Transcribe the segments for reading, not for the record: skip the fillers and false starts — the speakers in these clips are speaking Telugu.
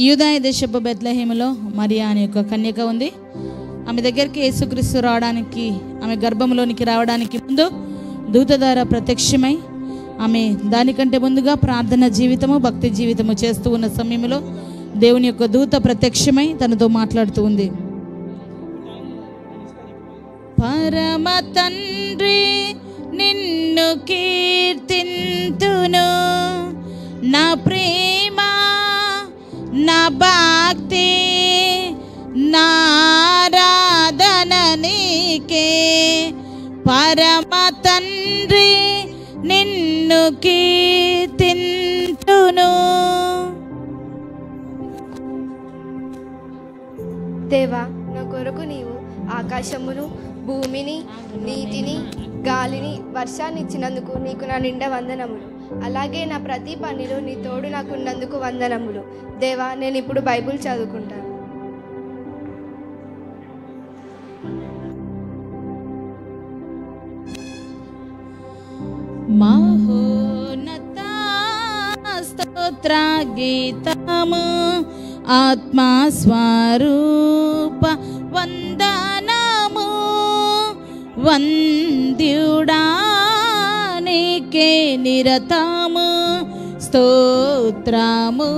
యూదాయ దేశపు బెత్లెహేములో మరియా అనే ఒక కన్యక ఉంది. ఆమె దగ్గరికి యేసుక్రీస్తు రావడానికి, ఆమె గర్భంలోనికి రావడానికి ముందు దూత ద్వారా ప్రత్యక్షమై ఆమె దానికంటే ముందుగా ప్రార్థన జీవితము, భక్తి జీవితము చేస్తూ ఉన్న సమయంలో దేవుని యొక్క దూత ప్రత్యక్షమై తనతో మాట్లాడుతూ ఉంది. పరమ తండ్రి నిన్ను కీర్తింతును, నా ప్రేమ నా భక్తి నా ఆరాధన నీకే. పరమ తండ్రి నిన్ను కీర్తింతును. దేవా, నా కొరకు నీవు ఆకాశమును, భూమిని, నీటిని, గాలిని, వర్షాన్ని ఇచ్చినందుకు నీకు నా నిండా వందనములు. అలాగే నా ప్రతి పనిలో నీ తోడు నాకున్నందుకు వందనములు. దేవా, నేను ఇప్పుడు బైబిల్ చదువుకుంటాను. మహోన్నత స్తోత్ర గీతము, ఆత్మా స్వరూప వందనము. వంద్యుడా నీకే నిరతము స్తోత్రము,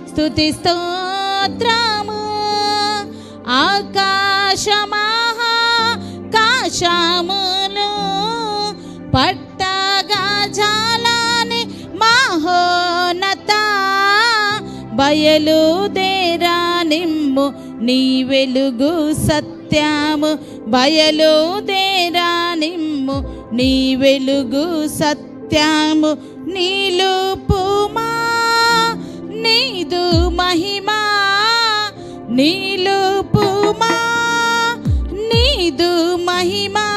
స్తుతి స్తోత్రము. ఆకాశమహాకాశములు పట్టగా జాలని మహోన్నత బయలుదేరా నిమ్ము నీ వెలుగు సత్యము. బయలుదేరా నిమ్ము నీ వెలుగు సత్యము. నీలుపుమా నీదు మహిమా, నీలుపుమా నీదు మహిమా.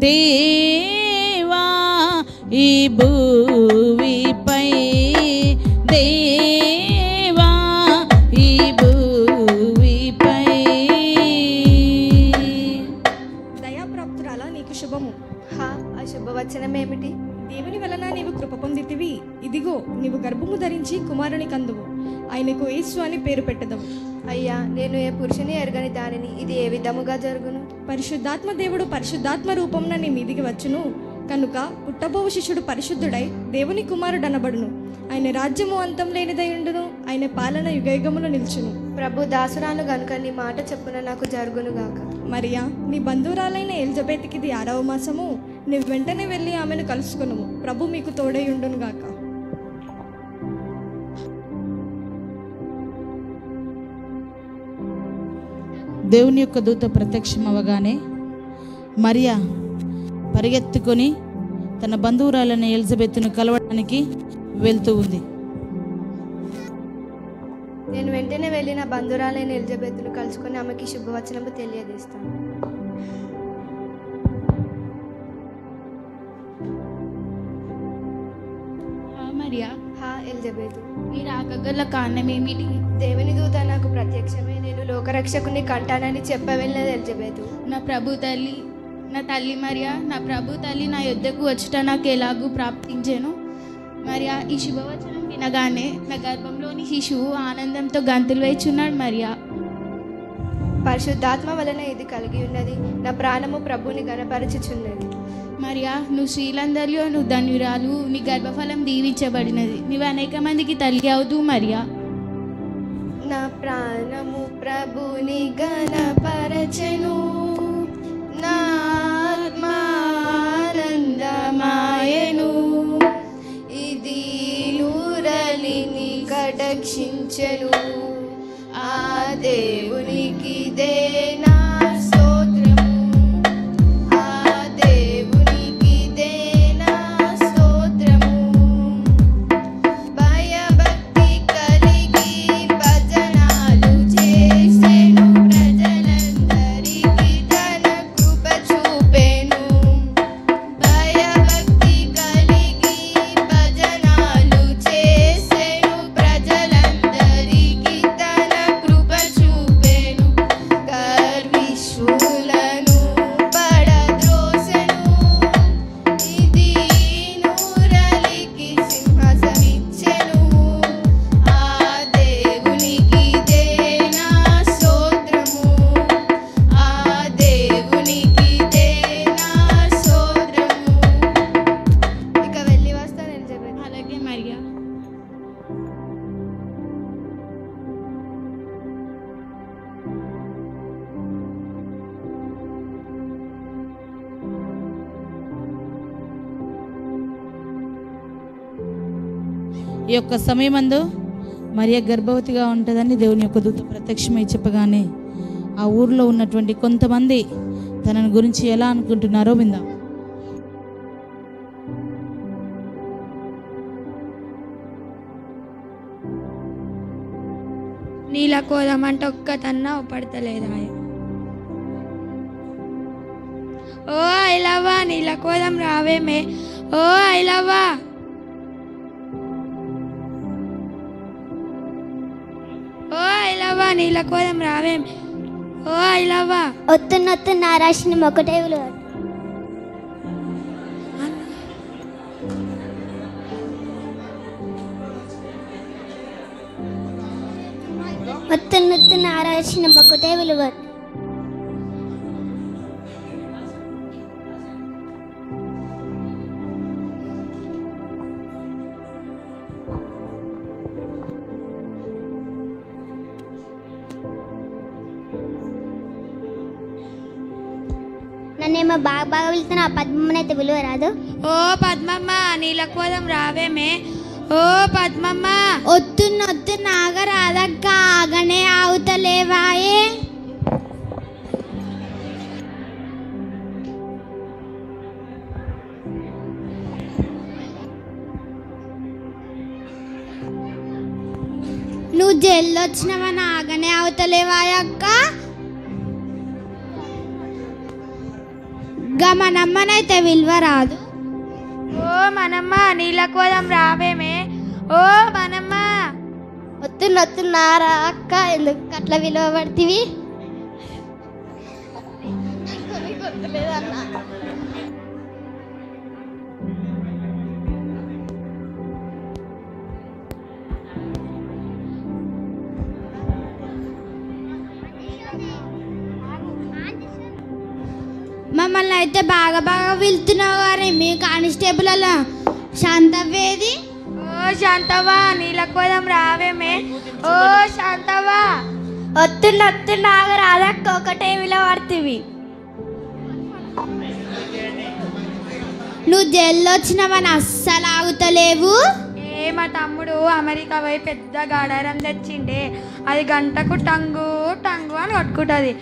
దేవా ఈ భూమిపై, దేవా ఈ భూమిపై. దయాప్రాప్తురాలా నీకు శుభము. హా, ఆ శుభవచనం ఏమిటి? దేవుని వలన నీవు కృప పొందితివి. ఇదిగో నీవు గర్భము ధరించి కుమారుని కందువు, ఆయనకు యేసు అని పేరు పెట్టదవు. అయ్యా, నేను ఏ పురుషుని ఎరగని దానిని, ఇది ఏ విధముగా జరుగును? పరిశుద్ధాత్మ దేవుడు పరిశుద్ధాత్మ రూపంన నీ మీదికి వచ్చును కనుక పుట్టబోవు శిష్యుడు పరిశుద్ధుడై దేవుని కుమారుడు అనబడును. ఆయన రాజ్యము అంతం లేనిదై ఉండును, ఆయన పాలన యుగయుగములు నిల్చును. ప్రభు దాసురాలు గనుక నీ మాట చెప్పున నాకు జరుగునుగాక. మరియా, నీ బంధువురాలైన ఎలిజబెత్కి ఇది 6వ మాసము. నీవు వెంటనే వెళ్ళి ఆమెను కలుసుకునుము. ప్రభు మీకు తోడై ఉండునుగాక. దేవుని యొక్క దూత ప్రత్యక్షం అవ్వగానే మరియా పరిగెత్తుకొని తన బంధువురాలైన ఎలిజబెత్తును కలవడానికి వెళ్తూ ఉంది. నేను వెంటనే వెళ్ళి నా బంధురాలైన ఎలిజబెత్ను కలుసుకొని ఆమెకి శుభవచనము తెలియజేస్తాను. మరియా, హా ఎలిజబెత్, నీ రాకగల కారణమేమిటి? దేవుని దూత నాకు ప్రత్యక్షమే నేను లోకరక్షకుని కంటానని చెప్పవెళ్ళినది ఎలిజబెత్. నా ప్రభు తల్లి, నా తల్లి మరియా, నా ప్రభు తల్లి నా యొద్దకు వచ్చుట నాకు ఎలాగూ ప్రాప్తించెను. మరియా, ఈ శుభవచనం వినగానే నా గర్భంలోని శిశువు ఆనందంతో గంతులు వేచున్నాడు. మరియా, పరిశుద్ధాత్మ వలన ఇది కలిగి ఉన్నది. నా ప్రాణము ప్రభుని గణపరచుచున్నది. మరియా, నువ్వు స్త్రీలందరిలో నువ్వు ధన్యురాలు, నీ గర్భఫలం దీవించబడినది. నువ్వు అనేక మందికి తల్లి అవుతూ. మరియా, నా ప్రాణము ప్రభుని గణపరచెను, నా ఆత్మానందమాయెను. ఇది నూరలిని కటాక్షించెను. ఆ దేవునికి దే నా స్తోత్రము, ఆ దేవునికి దే నా స్తోత్రము. భయభక్తి కలిగి భజనాలు చేసెను, ప్రజలందరికీ తన కృప చూపెను. భయభక్తి కలిగి భజనాలు చేసెను, ప్రజలందరికీ తన కృప చూపెను. ఈ యొక్క సమయమందు మరియ గర్భవతిగా ఉంటుందని దేవుని యొక్క దూత ప్రత్యక్షమై చెప్పగానే ఆ ఊర్లో ఉన్నటువంటి కొంతమంది తనని గురించి ఎలా అనుకుంటున్నారో విందాం. నీలకోదం అంటే ఒక్కతన్నా పడతలేదా? ఓ ఐలవ్వ నీలకోదం రావేమే, ఓ ఐలవ్వ. ఓ ఐలవ్వ నీలకోదం రావేమే, ఓ ఐలవ్వ. ఒత్తునొత్తున్న రాసిన ఒకటే విలువ. ఒత్తునొత్తున్న రాసిన ఒకటే విలువ. నన్నేమో బాగా వెళ్తున్నా, పద్మమ్మనైతే విలువ రాదు. ఓ పద్మమ్మ నీలకోదం రావేమే, ఓ పద్మమ్మ. ఒత్తునొత్తున్న ఆగరాదక్క, ఆగనే ఆగుతలేవాయే. నువ్వు జల్లొచ్చినవని ఆగనే ఆగుతలేవాయక్క. మనమ్మనైతే విలువ రాదు. ఓ మనమ్మ నీలకోదం రావేమే, ఓ మనమ్మ. ఒత్తునొత్తున్నారా అక్క, ఎందుకు అట్లా విలువ పడుతుంది? మమ్మల్ని అయితే బాగా వెళ్తున్నావు కానీ మీ కానిస్టేబుల్ అలా శాంతవ్వేది. ఓ శాంతవ్వ నీలకోదం రావేమే, ఓ శాంతవ్వ. ఒత్తునొత్తున్నాగా రాదక్క, ఒకటే విలువ పడుతుంది. నువ్వు జల్లొచ్చినవని అస్సలు ఆగుతలేవు. మా తమ్ముడు అమెరికా పోయి పెద్ద గాడారం తెచ్చిండే, అది గంటకు టంగు టంగు అని కొట్టుకుంటుంది.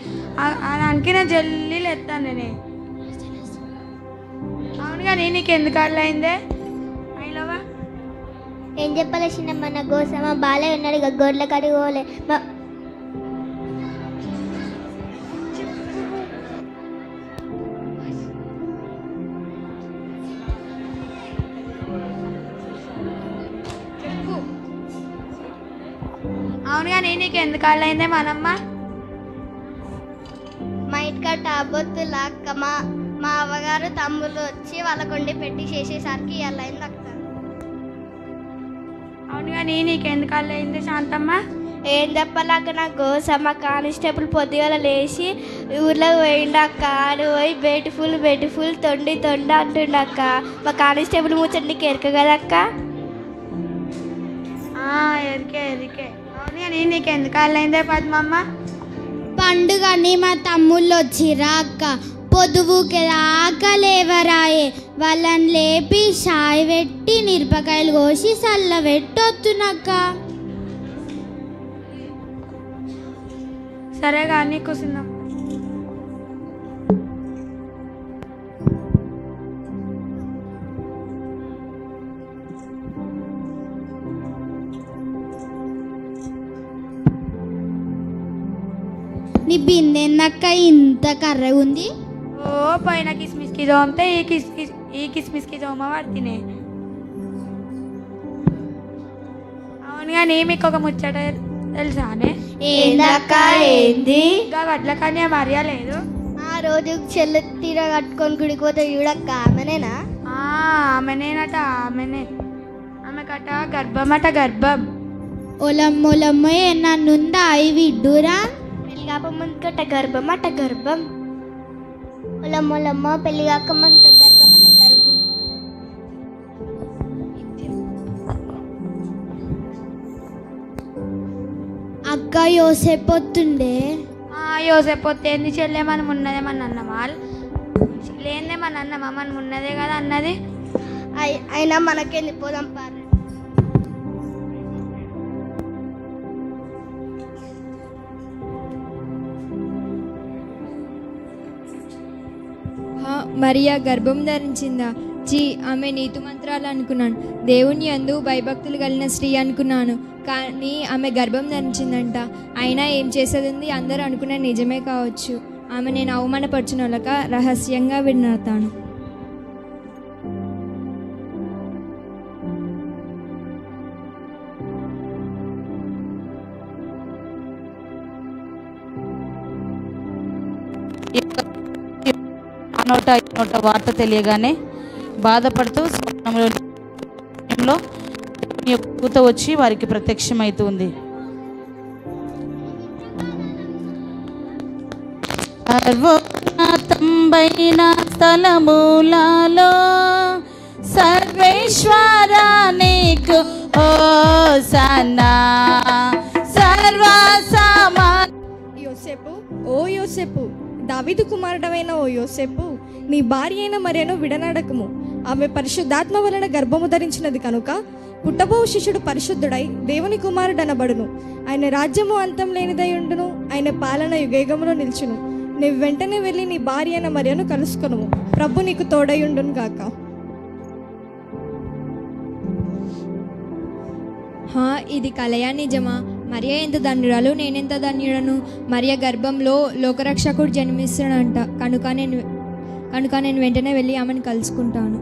దానికి నేను జల్లీలు ఎత్తాను నేనే. అవునుగా నీకు ఎందుకు అట్లా అయిందే ఐలవ్వ? ఏం చెప్పాలి చిన్నమ్మ, నా కోసం మా బాలయ్య ఉన్నాడు ఇక గొడ్ల కడిగి పోలే. అవునుగా నీకు ఎందుకు అట్లా అయిందే మనమ్మ? మా ఇంటికాడ టాబొత్తులు అక్క, మా అవ్వగారు తమ్ముళ్ళు వచ్చి వాళ్ళ కొండి పెట్టి చేసేసరికి అలా అయింది అక్క. అవునుగా నీకు ఎందుకు అట్లా అయింది శాంతమ్మ? ఏం చెప్పాలక్క, నా కోసం మా కానిస్టేబుల్ పొద్దుగాల లేచి ఊర్లో పోయిండక్క. ఆడు పోయి బ్యూటిఫుల్ తొండి అంటుండక్క. మా కానిస్టేబుల్ ముచ్చట నీకు ఎరక కదక్క. ఎరికే. అవునుగా నీకు ఎందుకు అట్లా అయిందే పద్మమ్మ? పండుగని మా తమ్ముళ్ళు వచ్చిరా అక్క, పొదువుకి ఆకలేవరాయే. వాళ్ళని లేపి షాయి పెట్టి మిరపకాయలు కోసి చల్ల పెట్టొత్తునక్క. సరే కానీ కూర్చుందాం. నీ బిందెన్నక్క ఇంత కర్ర ఉంది. ఓ పైన కిస్మిస్కి తోమితే ఈ కిస్మిస్కి తోమ పడుతున్నాయి. అవునుగా మీకు ఒక ముచ్చట తెలుసానే? ఏందక్క ఏంది? ఇంకా గట్ల కానీ మర్యా లేదు. ఆ రోజు చెల్లు తీర కట్టుకొని గుడికి పోతే చూడక్క, ఆమెనేనా? ఆమెనేనట, ఆమె కట గర్భం. ఒలమ్మొలమ్మ నన్నుందా అవి విడ్డూరా? పెళ్ళిగాక ముందుకట గర్భం. ఒలమ్మొలమ్మ పెళ్ళిగాక ముందు గర్భం. అక్క యోసేపు వస్తుండే. యోసేపు వస్తే ఏంది చెల్లె, మనం ఉన్నదేమన్నా అన్నమా? లేదేమన్నా అన్నమా? మనం ఉన్నదే కదా అన్నది. అయినా మనకేంది, పోదాం పారు. మరియా గర్భం ధరించిందా? జీ, ఆమె నీతి మంత్రాలు అనుకున్నాను. దేవుని యందు భయభక్తులు కలిగిన స్త్రీ అనుకున్నాను, కానీ ఆమె గర్భం ధరించిందంట. అయినా ఏం చేసేది? అందరూ అనుకునే నిజమే కావచ్చు. ఆమె నేను అవమానపరచునొలక రహస్యంగా విడనాడతాను. నోట వార్త తెలియగానే బాధపడుతూ స్వప్నంలో కూత వచ్చి వారికి ప్రత్యక్షమవుతుంది. సర్వోన్నతమైన స్థలములలో సర్వేశ్వర నీకు హోసన్నా సర్వసమా. యోసేపు, ఓ యోసేపు, దావీదు కుమారుడమైన ఓ యోసేపు, నీ భార్య అయిన మరియను విడనాడకము. ఆమె పరిశుద్ధాత్మ వలన గర్భము ధరించినది కనుక పుట్టబో శిష్యుడు పరిశుద్ధుడై దేవుని కుమారుడనబడును. ఆయన రాజ్యము అంతం లేనిదయుండును, ఆయన పాలన యుగయుగములో నిల్చును. నీవు వెంటనే వెళ్ళి నీ భార్య అయిన మరియను కలుసుకొనుము. ప్రభు నీకు తోడయుండును గాక. ఇది కలయా నిజమా? మరియ ఎంత ధన్యురాలు, నేనెంత ధన్యుడను. మరియ గర్భంలో లోకరక్షకుడు జన్మిస్తున్నాడంట. కనుక నేను వెంటనే వెళ్ళి ఆమెను కలుసుకుంటాను.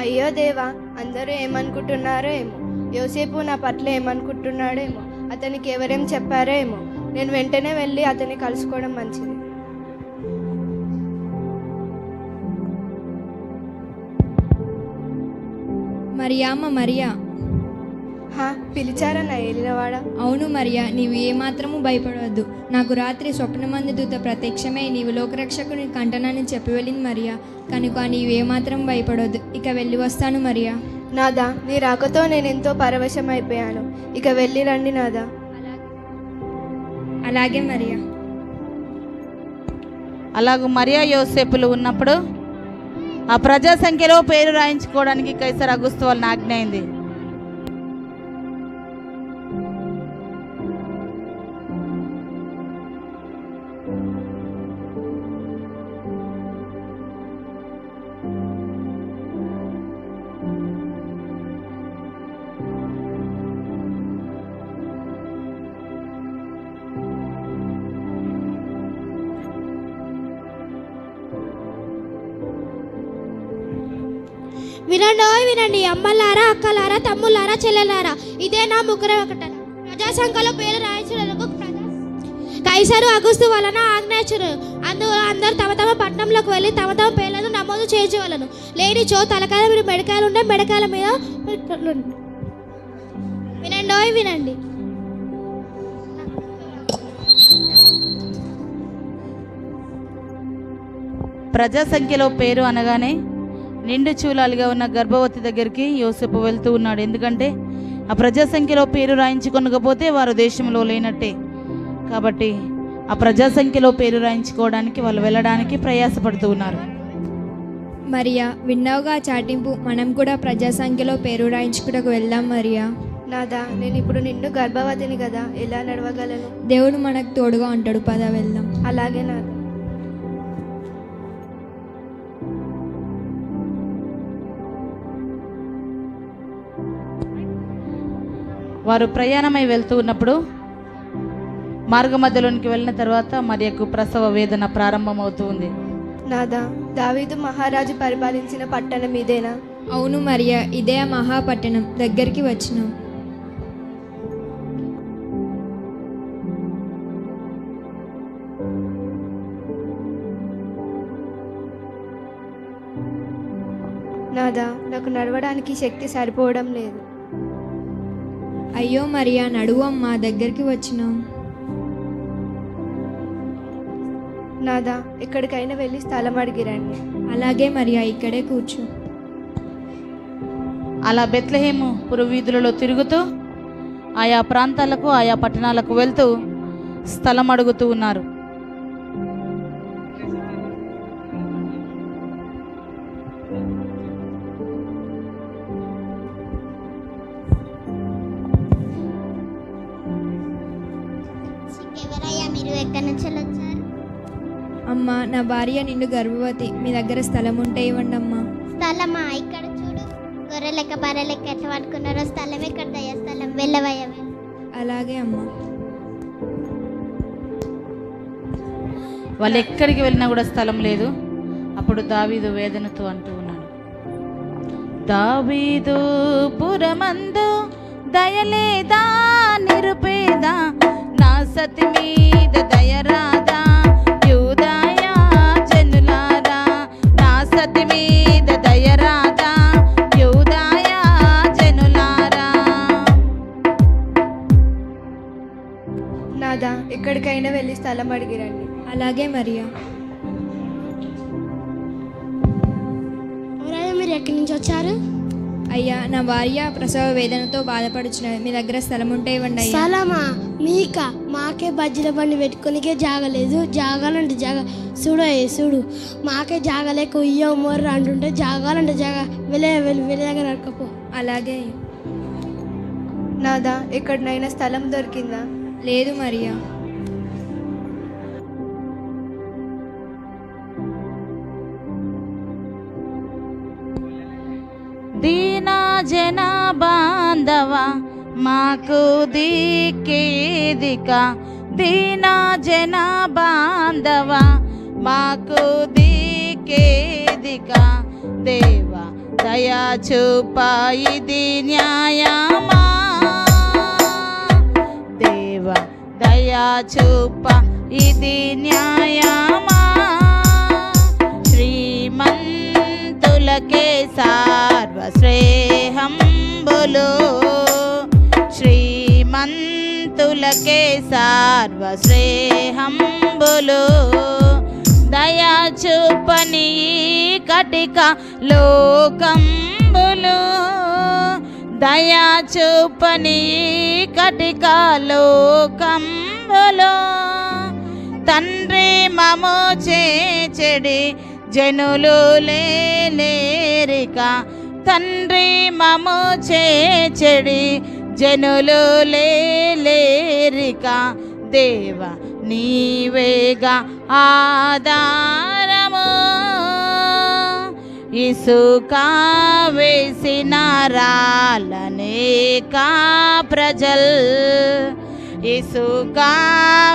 అయ్యో దేవా, అందరూ ఏమనుకుంటున్నారో ఏమో, యోసేపు నా పట్ల ఏమనుకుంటున్నాడేమో, అతనికి ఎవరేం చెప్పారో ఏమో. నేను వెంటనే వెళ్ళి అతన్ని కలుసుకోవడం మంచిది. మరియా పిలిచారా నా ఏలినవాడా? అవును మరియా, నీవు ఏమాత్రము భయపడవద్దు. నాకు రాత్రి స్వప్నమందు దూత ప్రత్యక్షమై నీవు లోకరక్షకుని కంటనని చెప్పి వెళ్ళింది మరియా. కనుక నీవు ఏమాత్రం భయపడవద్దు. ఇక వెళ్ళి వస్తాను మరియా. నాదా, నీ రాకతో నేను ఎంతో పరవశమైపోయాను. ఇక వెళ్ళి రండి నాదా. అలాగే మరియా. అలాగూ మరియా యోసేపులు ఉన్నప్పుడు ఆ ప్రజా సంఖ్యలో పేరు రాయించుకోవడానికి కైసర్ అగుస్తు వాళ్ళని ఆజ్ఞ అయింది. వినండి అమ్మలారా, అక్కలారా, తమ్ములారా, చెల్లెలారా, ఇదే నా ముగ్గురు ఒకటన. ప్రజా సంఖ్యలో పేరు రాయించడానికి కైసరు అగుస్తు వలన ఆజ్ఞాచరు. అందరూ తమ తమ పట్టణంలోకి వెళ్ళి తమ తమ పేర్లను నమోదు చేయించవలను. లేనిచో తలకాయ మీద మెడకాయలు ఉండే, మెడకాయల మీద వినండి. ప్రజా సంఖ్యలో పేరు అనగానే నిండు చూలాలుగా ఉన్న గర్భవతి దగ్గరికి యోసేపు వెళ్తూ ఉన్నాడు. ఎందుకంటే ఆ ప్రజా సంఖ్యలో పేరు రాయించుకొనకపోతే వారు దేశంలో లేనట్టే. కాబట్టి ఆ ప్రజా సంఖ్యలో పేరు రాయించుకోవడానికి వాళ్ళు వెళ్ళడానికి ప్రయాసపడుతూ ఉన్నారు. మరియా, విన్నావుగా చాటింపు. మనం కూడా ప్రజా సంఖ్యలో పేరు రాయించుకుంటూ వెళ్దాం మరియా. నాదా, నేను ఇప్పుడు నిన్ను గర్భవతిని కదా, ఎలా నడవగలను? దేవుడు మనకు తోడుగా ఉంటాడు. పద వెళ్దాం. అలాగే నాదా. వారు ప్రయాణమై వెళ్తూ ఉన్నప్పుడు మార్గ మధ్యలోనికి వెళ్ళిన తర్వాత మరియకు ప్రసవ వేదన ప్రారంభమవుతూ ఉంది. నాదా, దావీదు మహారాజు పరిపాలించిన పట్టణం ఇదేనా? అవును మరియా, ఇదే ఆ మహాపట్టణం. దగ్గరికి వచ్చినాం. నాదా, నాకు నడవడానికి శక్తి సరిపోవడం లేదు. అయ్యో మరియా, నడువమ్మా, దగ్గరికి వచ్చినాం. నాదా, ఎక్కడికైనా వెళ్ళి స్థలం అడిగిరండి. అలాగే మరియా, ఇక్కడే కూర్చో. అలా బెత్లెహేము పురవీధులలో తిరుగుతూ ఆయా ప్రాంతాలకు ఆయా పట్టణాలకు వెళ్తూ స్థలం అడుగుతూ ఉన్నారు. నుంచి వచ్చారు? అమ్మ, నా భార్య నిండు గర్భవతి. మీ దగ్గర స్థలం ఉంటే ఇవ్వండి అమ్మా. స్థలమా? ఇక్కడ చూడు, గొర్రె లెక్క బర్రె లెక్క ఎట్లా పట్టుకున్నారో. స్థలం ఎక్కడ దయ్యా? స్థలం వెళ్ళవయ్యా. అలాగే అమ్మా. వాళ్ళు ఎక్కడికి వెళ్ళినా కూడా స్థలం లేదు. అప్పుడు దావీదు వేదనతో అంటూ ఉన్నాడు, దావీదు పురమందు దయలేదా నిరుపేద, నా సతి మీద దయరాదా యూదాయా జనులారా, నా సతి మీద దయరాదా యూదాయా జనులారా. నాదా, ఎక్కడికైనా వెళ్ళి స్థలం అడిగిరండి. అలాగే మరియా. మీరు ఎక్కడి నుంచి వచ్చారు? అయ్యా, నా భార్య ప్రసవ వేదనతో బాధపడుచున్నది. మీ దగ్గర స్థలం ఉంటే ఇవ్వండి అయ్యా. స్థలమా? మీకా? మాకే బజ్జీల బండి పెట్టుకునికే జాగలేదు. జాగాలంటే జాగా చూడు చూడు, మాకే జాగలేక ఉయ్యో మొర్ర అంటుంటే జాగాలంటే జాగా వెళ్ళే దగ్గర అడకపో. అలాగే. నాదా, ఎక్కడనైనా స్థలం దొరికిందా? లేదు మరియా. దీన జన బాంధవ మాకు దిక్కేదిక, దీన జన బాంధవ మాకు దిక్కేదిక, దేవ దయా చూప ఇది న్యాయమా, దేవ దయా చూప ఇది న్యాయమా, శ్రీమంతులకే సర్వశ్రేహంబులు, శ్రీమంతులకే సర్వశ్రేహంబులు, దయా చూపని కటిక లోకంబులు, దయా చూపని కటిక లోకంబులు, తండ్రి మము చేచెడి జనులు లేరిక, తండ్రి మము చేచెడి జనులు లేరిక, దేవ నీవేగా ఆధారము, ఇసుక వేసిన రాళ్ళనేక ప్రజల్, ఇసుక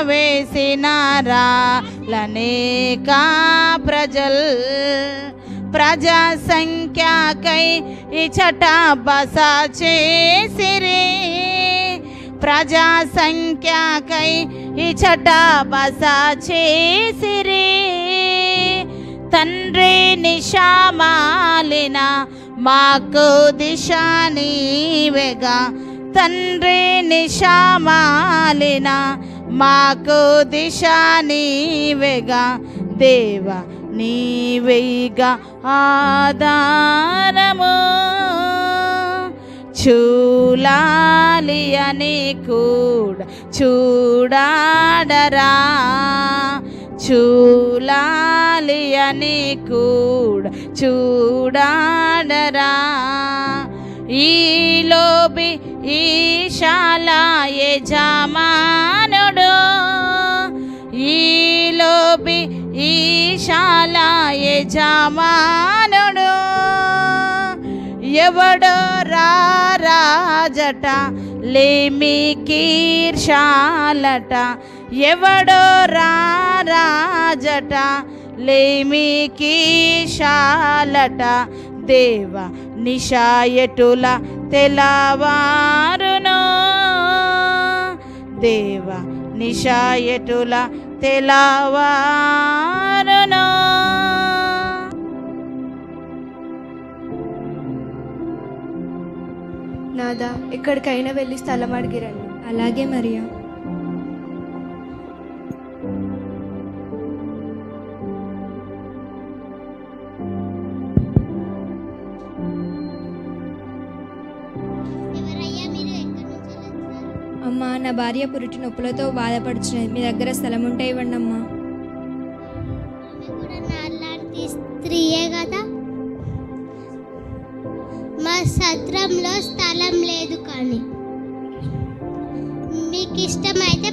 వేసిన రాళ్ళనేక ప్రజల్, ప్రజా సంఖ్యకై ఇచట బస చేసిరి, ప్రజా సంఖ్యకై ఇచట బస చేసిరి, తండ్రి నిశామాలిన మాకు దిశ నీవేగా, తండ్రి నిశామాలిన మాకు దిశ నీవేగా, దేవ నీవేగా ఆధారము, చూలాలి అని కూడా చూడాడరా, చూలాలి అని కూడా చూడాడరా, ఈలోబి ఈశాల యజమానుడు, ఈలోబి ఈశాల యజమానుడు, ఎవడో రాజట లేమి కీర్షాలట, ఎవడో రాజట లేమి కీర్షాలట, దేవ నిశాయటుల తెలవారును, దేవ నిశాయటుల తెలవారును. నాదా, ఎక్కడికైనా వెళ్ళి స్థలం అడిగిరండి. అలాగే మరియా. అమ్మా, నా భార్య పురిటి నొప్పులతో బాధపడుచున్నది. మీ దగ్గర స్థలం ఉంటే ఇవ్వండి అమ్మా. నాలాంటి స్త్రీయే కదా. మా సత్రంలో స్థలం లేదు, కానీ మీకు ఇష్టమైతే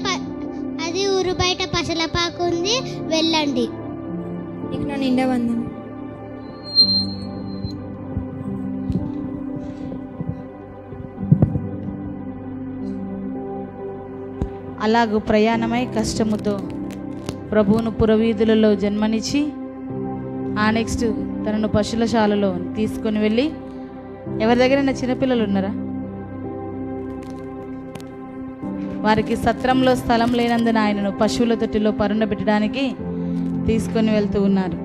అది ఉన్నది, ఊరు బయట పసలపాకు ఉంది, వెళ్ళండి. నీకు నా నిండా వందనం. అలాగూ ప్రయాణమై కష్టముతో ప్రభువును పురవీధులలో జన్మనిచ్చి నెక్స్ట్ తనను పశువులశాలలో తీసుకొని వెళ్ళి, ఎవరి దగ్గరైనా చిన్నపిల్లలు ఉన్నారా? వారికి సత్రంలో స్థలం లేనందున ఆయనను పశువుల తొట్టిలో పరుండబెట్టడానికి తీసుకొని వెళ్తూ ఉన్నారు.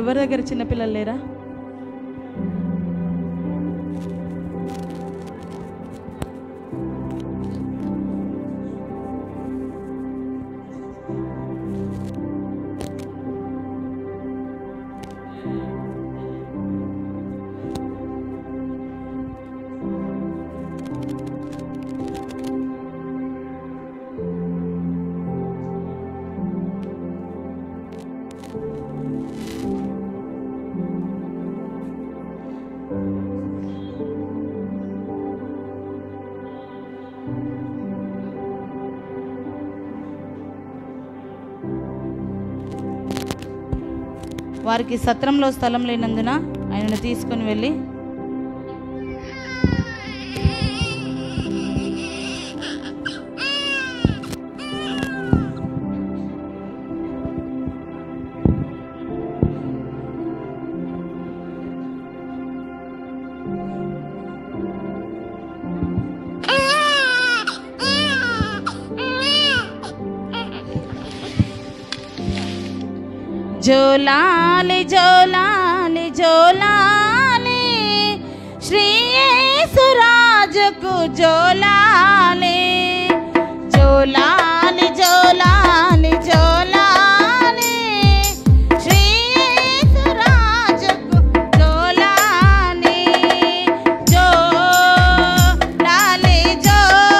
ఎవరి దగ్గర చిన్నపిల్లలు లేరా? వారికి సత్రంలో స్థలం లేనందున ఆయనను తీసుకొని వెళ్ళి జోలాలి జోలాలి జోలాలి శ్రీ యేసురాజుకు జోలాలి జోలాలి జోలాలి జోలాలి శ్రీ యేసురాజుకు జోలాలి జోలాలి జోలాలి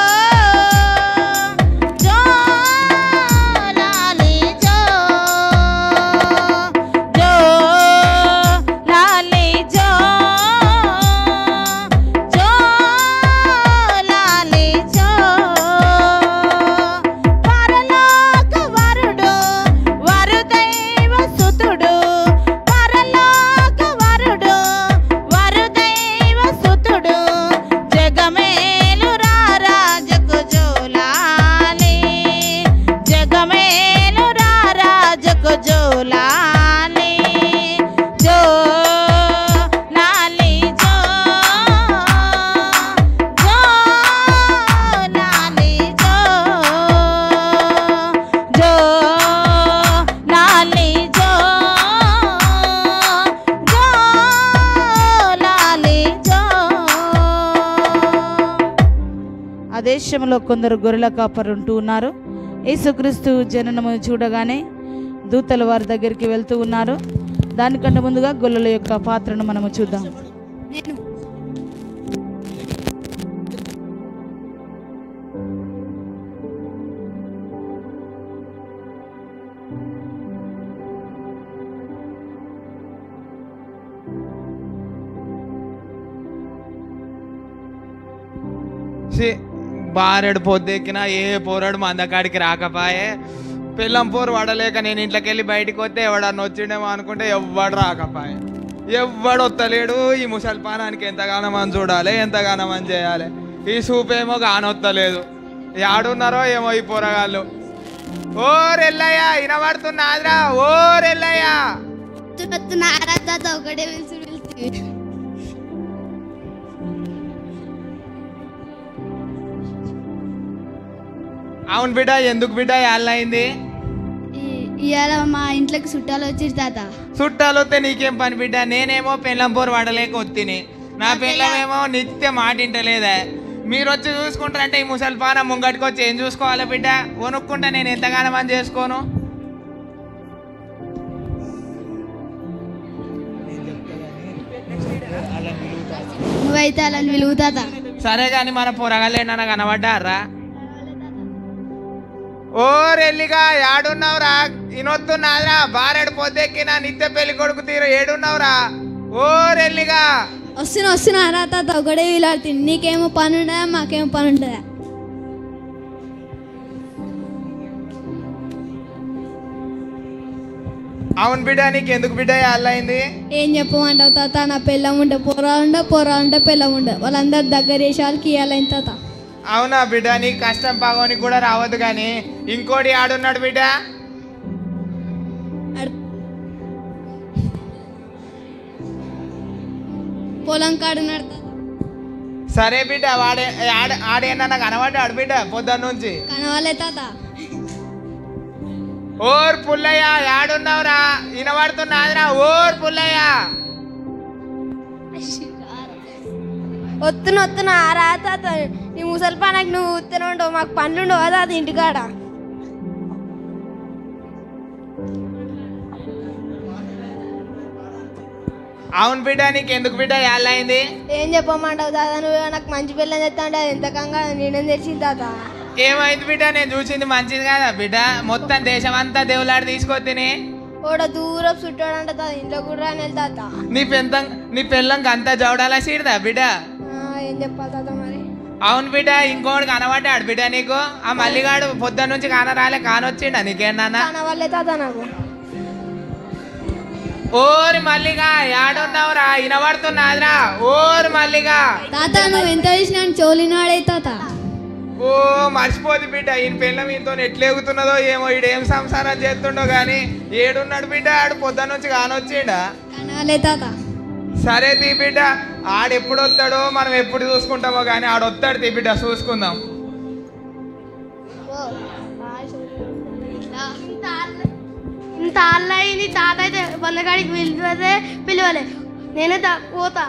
దేశంలో కొందరు గొర్రెల కాపరు ఉంటూ ఉన్నారు. యేసుక్రీస్తు జననము చూడగానే దూతలు వారి దగ్గరికి వెళ్తూ ఉన్నారు. దానికంటే ముందుగా గొర్రెల యొక్క పాత్రను మనము చూద్దాం. బారెడు పొద్దెక్కినా ఏ పోరాడు మందకాడికి రాకపాయే. పిల్లం పోరు పడలేక నేను ఇంట్లోకి వెళ్ళి బయటికి వస్తే ఎవడన్నా వచ్చిండేమో అనుకుంటే ఎవ్వడు రాకపాయే. ఎవ్వడు వస్తలేడు. ఈ ముసల్పానానికి ఎంతగానో అని చూడాలి, ఎంతగానో అని చేయాలి. ఈ సూపేమో కానొత్తలేదు. యాడున్నారో ఏమో ఈ పోరగాళ్ళు. ఓ రెల్లయ్యా వినబడుతున్నాదిరా? ఓ రెల్లయ్యా ఒకటే పిలిచి అవును బిడ్డ, ఎందుకు బిడ్డ అయింది? ఇవాళ మా ఇంట్లోకి చుట్టాలు వచ్చి తాత. చుట్టాలు వస్తే నీకేం పని బిడ్డ? నేనేమో పెళ్ళం పోరు పడలేక వత్తిని. నా పెళ్ళమేమో నిత్యం మాటింటలేదా? మీరు వచ్చి చూసుకుంటారంటే ఈ ముసల్పాన ముంగటికి వచ్చి ఏం చూసుకోవాలి బిడ్డ? వణుక్కుంటా నేను ఎంతగానో మంది చేసుకోను. నువ్వైతే అలా విలుగుతాత. సరే కానీ మన పొరగాళ్ళు ఏమన్నా కనబడ్డారా? ఓ రెల్లిగా ఏడున్నావురా? ఇనొత్తున్నాదిరా? బారెడు పొద్దెక్కినా నిత్య పెళ్లి కొడుకు తీరు ఏడున్నావురా? ఓ ఓరెల్లిగా వస్తున్నా రా తాత ఒకటే వీలాడుతుంది. నీకేమో పని ఉండదా, మాకేమో పని ఉంటుందా? అవును బిడ్డ, నీకు ఎందుకు బిడ్డ అయింది? ఏం చెప్పమంటావు తాత? నా పిల్లం ఉంటే పోరాలుంటే పిల్లం ఉండే వాళ్ళందరు దగ్గర చేసే వాళ్ళకి ఇవ్వాలని తాత. అవునా బిడ్డ, నీకు కష్టం పాగోని కూడా రావద్దు. కానీ ఇంకోటి ఆడున్నాడు బిడ్డ. పొలం కాడున్నాడు తాత. సరే బిడ్డ, ఆడేనా నాకు కనబడ్డాడు బిడ్డ పొద్దున్న నుంచి. కనవాలే తాత. ఓర్ పుల్లయ్య ఆడున్నావురా? వినబడుతున్నాదిరా ఓర్ పుల్లయ్య. వస్తున్నా రా తాత. నీ ముసలి పనకి నువ్వు ఉత్తనే ఉండవు, మాకు పనులు ఉండవు కదా అది ఇంటికాడ. అవును బిడ్డ, నీకు ఎందుకు బిడ్డ అయింది? ఏం చెప్పమంటావు తాత? నువ్వు నాకు మంచి పిల్లని తెస్తా అంటే అది ఎంతకంగా నేనేం తెచ్చింది తాత. ఏమైంది బిడ్డ? నేను చూసింది మంచిది కదా బిడ్డ. మొత్తం దేశం అంతా దేవులాడి తీసుకొత్తిని. ఓడ దూరం చుట్టాడంట తాత, ఇంట్లో కూడా అని తాత. నీ పెళ్ళంకి అంతా జవడాలా సీడదా బిడ్డ? ఏం చెప్పాలి తాత మరి? అవును బిడ్డ, ఇంకోటి కనబడ్డాడు బిడ్డ నీకు. ఆ మల్లిగాడు పొద్దున్న నుంచి కానరాలే, కానొచ్చిండ నీకేనా? కనవాలే తాత నాకు. ఓరి మల్లిగా యాడున్నావురా? వినబడుతున్నాదిరా ఓరి మల్లిగా. తాత నువ్వు ఎంత చేసినా చోలినాడే తాత. ఓ మర్చిపోదు బిడ్డ, ఈయన పిల్లం ఈయనతో ఎట్లేగుతున్నదో ఏమో. ఈడేం సంసారం చేస్తుండో గాని ఏడున్నాడు బిడ్డ? ఆడు పొద్దున్న నుంచి కానొచ్చిండా? కనవాలే తాత. సరే తీ బిడ్డ, ఆడెప్పుడు వస్తాడో మనం ఎప్పుడు చూసుకుంటామో కానీ ఆడొస్తాడు తీ బిడ్డ, చూసుకుందాం. ఇంత అల్లయింది తాత అయితే వందగాడికి పిలవలే, నేనే పోతా.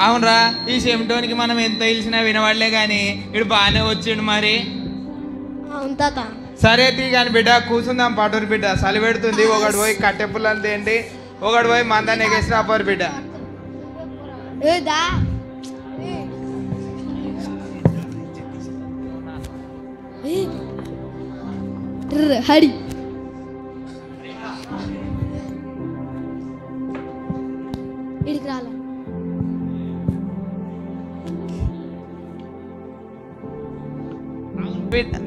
అవునరా, ఈ చెమిటోనికి మనం ఎంత తెలిసినా వినవాళ్లే గాని ఇడు బాగానే వచ్చిండు మరి. అవును తాత. సరే తీ కానీ బిడ్డ, కూర్చుందాం పటూరు బిడ్డ. చలి పెడుతుంది. ఒకటి పోయి కట్టె పుల్లని తేండి, ఒకటి పోయి మందాన్ని ఎగేసి రాపోరు బిడ్డ. హడి ఇడికి రాల.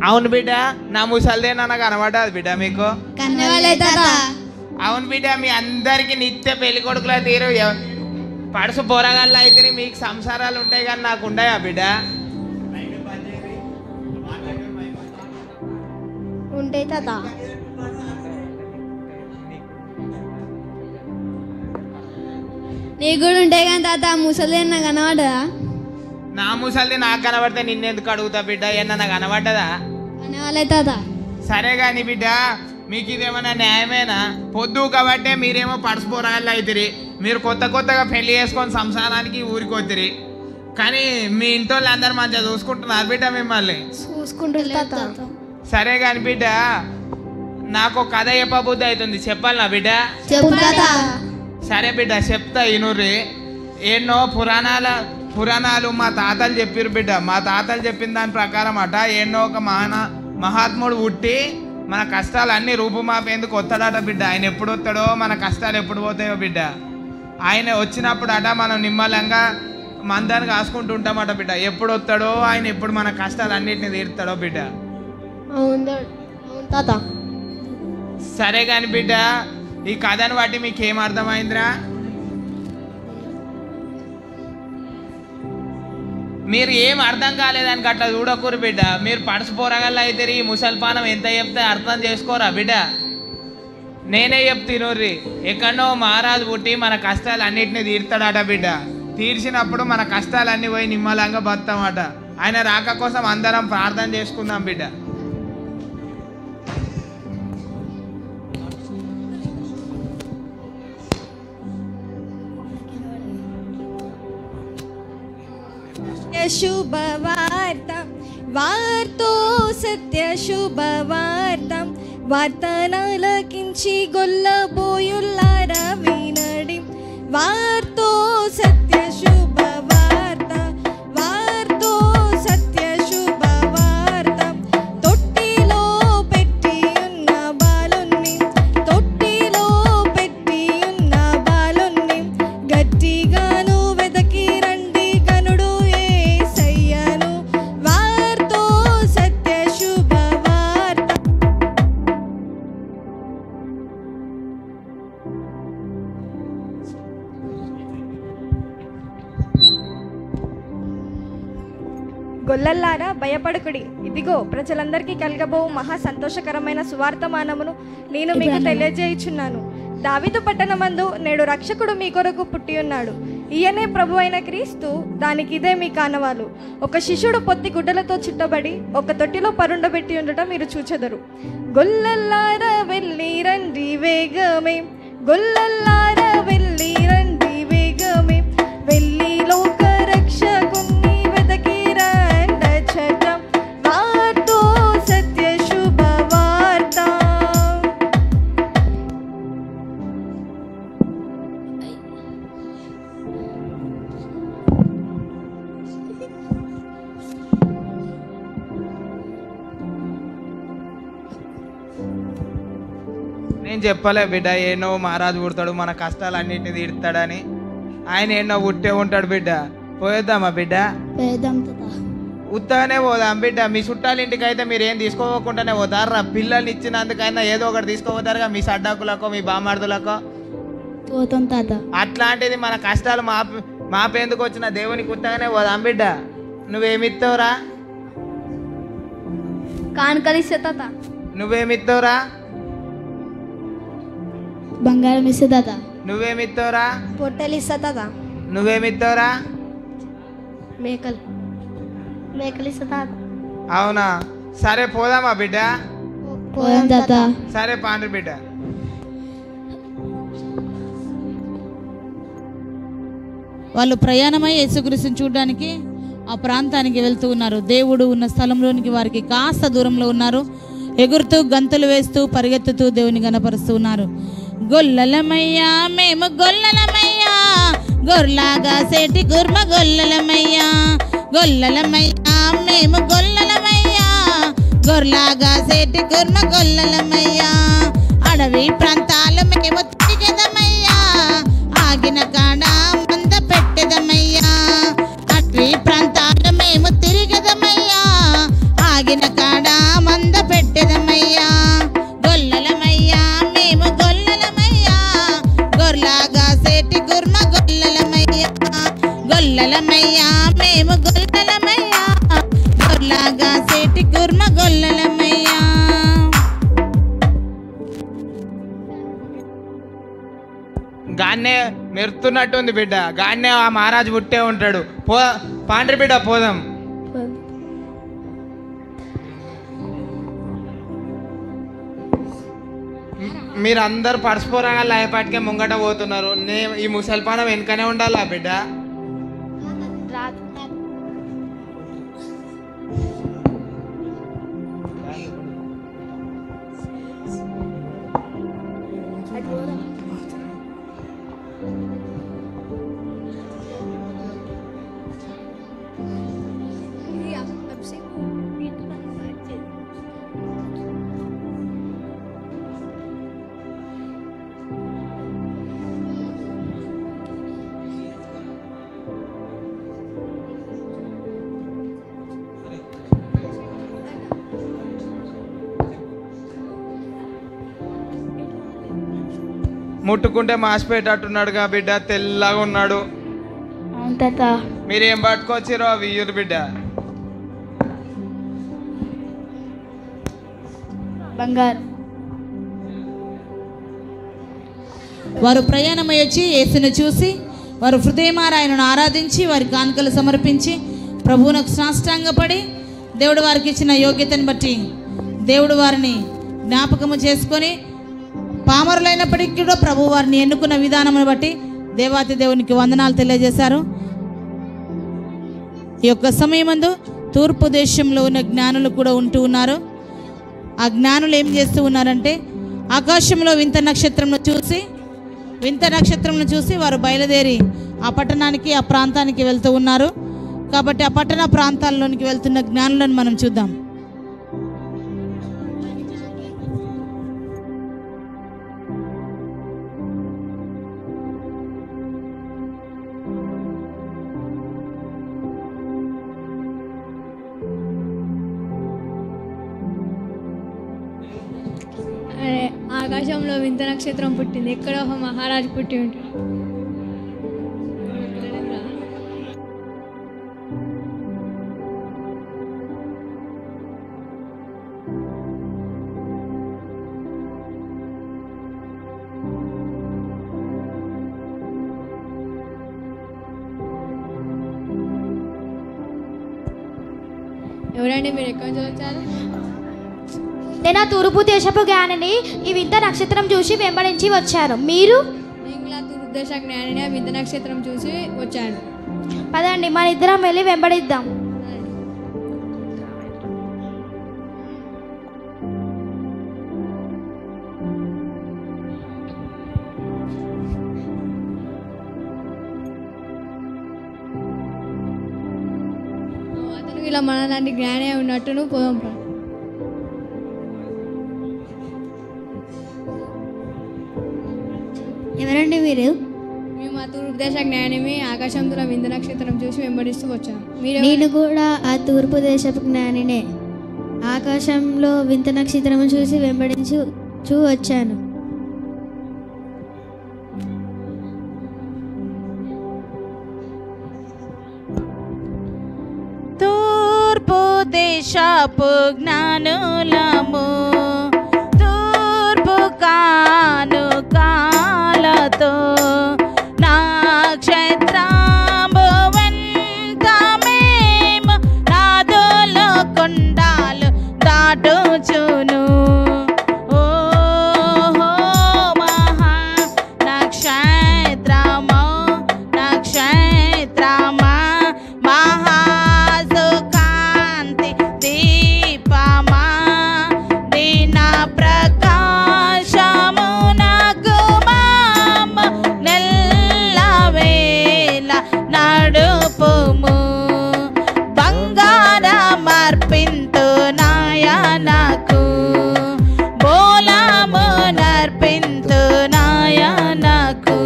అవును బిడ్డ, నా ముసలిదే నాన్న కనబడ్డది బిడ్డ మీకు. కనవాలే తాత. అవును బిడ్డ, మీ అందరికి నిత్య పెళ్లి కొడుకుల తీరు పడుసు పోరగాళ్ళు అయితే మీకు సంసారాలు ఉంటాయి కానీ నాకు ఉండయా బిడ్డ? ఉంటాయి తాత. నీకు కూడా ఉంటాయి కానీ తాత ముసలి నాకు కనబడదా? నా ముసలిది నాకు కనబడితే నిన్నెందుకు అడుగుతా బిడ్డ? ఏమన్నా కనబడ్డదా? కనవాలే తాత. సరే కానీ బిడ్డ, మీకు ఇదేమన్నా న్యాయమేనా? పొద్దు కాబట్టే మీరేమో పడుసు పోరగాళ్ళు అవుతుంది. మీరు కొత్తగా పెళ్లి చేసుకొని సంసారానికి ఊరికి వద్దిరి. కానీ మీ ఇంట్లో అందరు మంచిగా చూసుకుంటున్నారు బిడ్డ మిమ్మల్ని. చూసుకుంటుంటా. సరే కానీ బిడ్డ, నాకు కథ చెప్పబుద్ధి అవుతుంది, చెప్పాలి నా బిడ్డ? సరే బిడ్డ చెప్తా ఇనుర్రి. ఎన్నో పురాణాలు మా తాతలు చెప్పిరు బిడ్డ. మా తాతలు చెప్పిన దాని ప్రకారం అట ఎన్నో ఒక మహాత్ముడు పుట్టి మన కష్టాలు అన్నీ రూపుమాపేందుకు వస్తాడట బిడ్డ. ఆయన ఎప్పుడు వస్తాడో మన కష్టాలు ఎప్పుడు పోతాయో బిడ్డ. ఆయన వచ్చినప్పుడు అట మనం నిమ్మలంగా మందాన్ని కాసుకుంటూ ఉంటామట బిడ్డ. ఎప్పుడు వస్తాడో ఆయన, ఎప్పుడు మన కష్టాలు అన్నిటిని తీరుతాడో బిడ్డ. తాత. సరే కానీ బిడ్డ, ఈ కథను బట్టి మీకేం అర్థమైందిరా? మీరు ఏం అర్థం కాలేదానికి అట్లా చూడకూరు బిడ్డ. మీరు పడుసు పోరగల్లా అయితే ఈ ముసల్పానం ఎంత చెప్తే అర్థం చేసుకోరా బిడ్డ? నేనే చెప్తినూర్రి, ఎక్కడో మహారాజు పుట్టి మన కష్టాలు అన్నిటిని తీరుతాడట బిడ్డ. తీర్చినప్పుడు మన కష్టాలన్నీ పోయి నిమ్మలంగా బతామట. ఆయన రాక కోసం అందరం ప్రార్థన చేసుకుందాం బిడ్డ. శుభవార్త వార్తో సత్య శుభవార్త వార్తనాలకించి గొల్లబోయుల్లారా వినడి వార్తో సత్య శుభవార్త వార్తో సత్య శుభవార్త తొట్టిలో పెట్టి ఉన్న బాలుని తొట్టిలో పెట్టి ఉన్న బాలుని గొల్లల్లారా భయపడకుడి, ఇదిగో ప్రజలందరికీ కలగబో మహా సంతోషకరమైన సువార్తమానమును నేను మీకు తెలియజేయుచున్నాను. దావీదు పట్టణమందు నేడు రక్షకుడు మీ కొరకు పుట్టి ఉన్నాడు. ఈయనే ప్రభు అయిన క్రీస్తు. దానికి ఇదే మీ కానవాలు. ఒక శిష్యుడు పొత్తి గుడ్డలతో చుట్టబడి ఒక తొట్టిలో పరుండబెట్టి ఉండటం మీరు చూచెదరు. గొల్లల్లారా వెళ్ళి రండి వేగమే, గొల్లల్లారా వెళ్ళి రండి వేగమే, వెళ్ళి లోక రక్షకుని వెదకి రండచట, వార్తో సత్య శుభవార్త. నేను చెప్పలే బిడ్డ, ఏనో మహారాజు పుడతాడు, మన కష్టాలన్నింటినీ తీరుతాడని. ఆయన ఎన్నో పుట్టే ఉంటాడు బిడ్డ. పోయేద్దామా బిడ్డ? ఉత్తగానే పోదాం బిడ్డ. మీ చుట్టాల ఇంటికి అయితే మీరు ఏం తీసుకోకుండానే పోతారా? పిల్లల్ని ఇచ్చినందుకైనా ఏదో ఒకటి తీసుకోపోతారుగా, మీ సడ్డాకులకో మీ బామార్దులకో. అట్లాంటిది మన కష్టాలు మాపేందుకు వచ్చిన దేవునికి ఉత్తగానే పోదాం బిడ్డ. నువ్వేమిస్తావురా? కానుకలిస్తా తాత. నువ్వేమిస్తావురా? బంగారం ఇస్తా తాత. నువ్వేమిస్తావురా? పొట్టెలు ఇస్తా తాత. నువ్వేమిస్తావురా? మేకలు ఇస్తా తాత. అవునా, సరే పోదామా బిడ్డ? పోదాం తాత. సరే పాండ్రి బిడ్డ. వాళ్ళు ప్రయాణమై యేసుక్రీస్తుని చూడడానికి ఆ ప్రాంతానికి వెళ్తూ ఉన్నారు. దేవుడు ఉన్న స్థలంలోనికి వారికి కాస్త దూరంలో ఉన్నారు. ఎగురుతూ గంతులు వేస్తూ పరిగెత్తుతూ దేవుని గణపరుస్తూ ఉన్నారు. గొల్లలమయ్యా మేము గొల్లలమయ్యా, గొర్లాగా సేటి గుర్మ గొల్లలమయ్యా, గొల్లలమయ్యా మేము గొల్లలమయ్యా, గొర్లాగా సేటి గుర్మ గొల్లలమయ్యా, అడవి ప్రాంతాలు మేము తిరిగేదమయ్యా, ఆగిన కాడ మంద పెట్టెదమయ్యా, అడవి ప్రాంతాలు మేము తిరిగేదమయ్యా, ఆగిన కాడ మంద పెట్టెదమయ్యా, గొల్లలమయ్యా మేము గొల్లలమయ్యా, గొర్లాగా సేటి గుర్మ గొల్లలమయ్యా, గొల్లలమయ్యా మేము గొల్లలమయ్యా, గొర్లాగా సేటి గుర్మ గొల్లలమయ్యా. గాన్నే మెరుతున్నట్టుంది బిడ్డ. గాన్నే ఆ మహారాజు పుట్టే ఉంటాడు. పాండ్రి బిడ్డ పోదాం. మీరు అందరు పరస్పరంగా లయపాటికే ముంగట పోతున్నారు. ఈ ముసల్పానం వెనుకనే ఉండాలా బిడ్డ? ముట్టుకుంటే మాసిపోయేటట్టున్నాడుగా బిడ్డ, తెల్లగా ఉన్నాడు. మీరేం పట్టుకొచ్చిరో అవి ఇయ్యురు బిడ్డ. బంగారం. వారు ప్రయాణమై వచ్చి యేసును చూసి వారు హృదయమార ఆయనను ఆరాధించి వారి కానుకలు సమర్పించి ప్రభువునకు సాష్టాంగపడి దేవుడు వారికి ఇచ్చిన యోగ్యతను బట్టి దేవుడు వారిని జ్ఞాపకము చేసుకొని పామరులైనప్పటికీ కూడా ప్రభు వారిని ఎన్నుకున్న విధానమును బట్టి దేవాతి దేవునికి వందనాలు తెలియజేశారు. ఈ యొక్క సమయమందు తూర్పు దేశంలో ఉన్న జ్ఞానులు కూడా ఉంటూ ఉన్నారు. ఆ జ్ఞానులు ఏం చేస్తూ ఉన్నారంటే ఆకాశంలో వింత నక్షత్రంను చూసి వారు బయలుదేరి ఆ పట్టణానికి ఆ ప్రాంతానికి వెళ్తూ ఉన్నారు. కాబట్టి ఆ పట్టణ ప్రాంతాల్లోనికి వెళ్తున్న జ్ఞానులను మనం చూద్దాం. ఆకాశంలో వింత నక్షత్రం పుట్టింది, ఎక్కడో ఒక మహారాజు పుట్టి ఉంటాడు. ఎవరండి మీరు ఎక్కడి నుంచి వచ్చారు? నేను తూర్పు దేశపు జ్ఞానిని ఈ వింత నక్షత్రం చూసి వెంబడించి వచ్చాను. మీరు? నేను తూర్పు దేశ జ్ఞానిని వింత నక్షత్రం చూసి వచ్చాను. పదండి మన ఇద్దరం వెళ్ళి వెంబడిద్దాం. అతను ఇలా మన లాంటి జ్ఞానే ఉన్నట్టును పోదాం. ఎవరండి మీరు? మేము ఆ తూర్పు దేశ జ్ఞానమే ఆకాశంలో వింత నక్షత్రం చూసి వెంబడిస్తూ వచ్చాము. నేను కూడా ఆ తూర్పు దేశపు జ్ఞానినే ఆకాశంలో వింత నక్షత్రం చూసి వెంబడించు వచ్చాను. తూర్పు దేశపు జ్ఞానులము తూర్పు కానుకాలతో నక్షత్రము వెంట మేము నాదులో కొండాలు దాటుచును. ఓహో మహా నక్షత్రమో నక్షత్రమా మహాసుకాంతి దీపమా దీన ప్రకాశమునకు మామ నెల్లవేళ నడుపుము. బంగారమర్పింతు నాయనకు బోలము నర్పింతు నాయనకు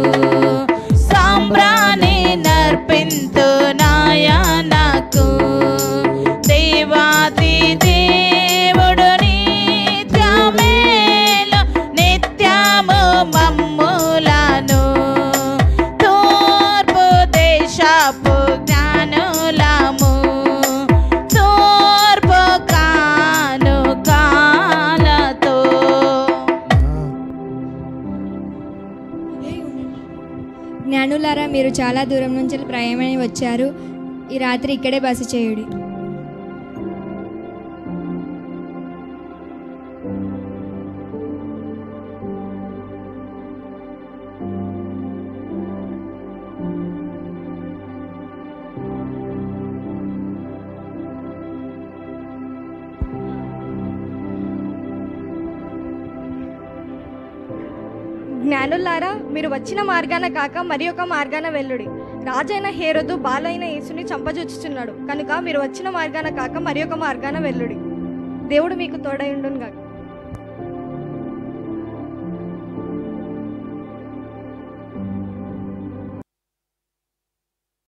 సాంబ్రాణి నర్పింతు నాయనకు. దేవాది దేవుడు నిత్యమేలు నిత్యము మమ్ములను తూర్పు దేశపు జ్ఞానులము తూర్పు కానుకాలతో. జ్ఞానులారా, మీరు చాలా దూరం నుంచి ప్రయాణమై వచ్చారు. ఈ రాత్రి ఇక్కడే బస చేయుడి. జ్ఞానులారా, మీరు వచ్చిన మార్గాన కాక మరి ఒక మార్గాన వెళ్ళుడి. రాజైన హేరోదు బాలైన యేసుని చంపజూచుచున్నాడు కనుక మీరు వచ్చిన మార్గాన కాక మరి ఒక మార్గాన వెళ్ళుడి. దేవుడు మీకు తోడై ఉండును గాక.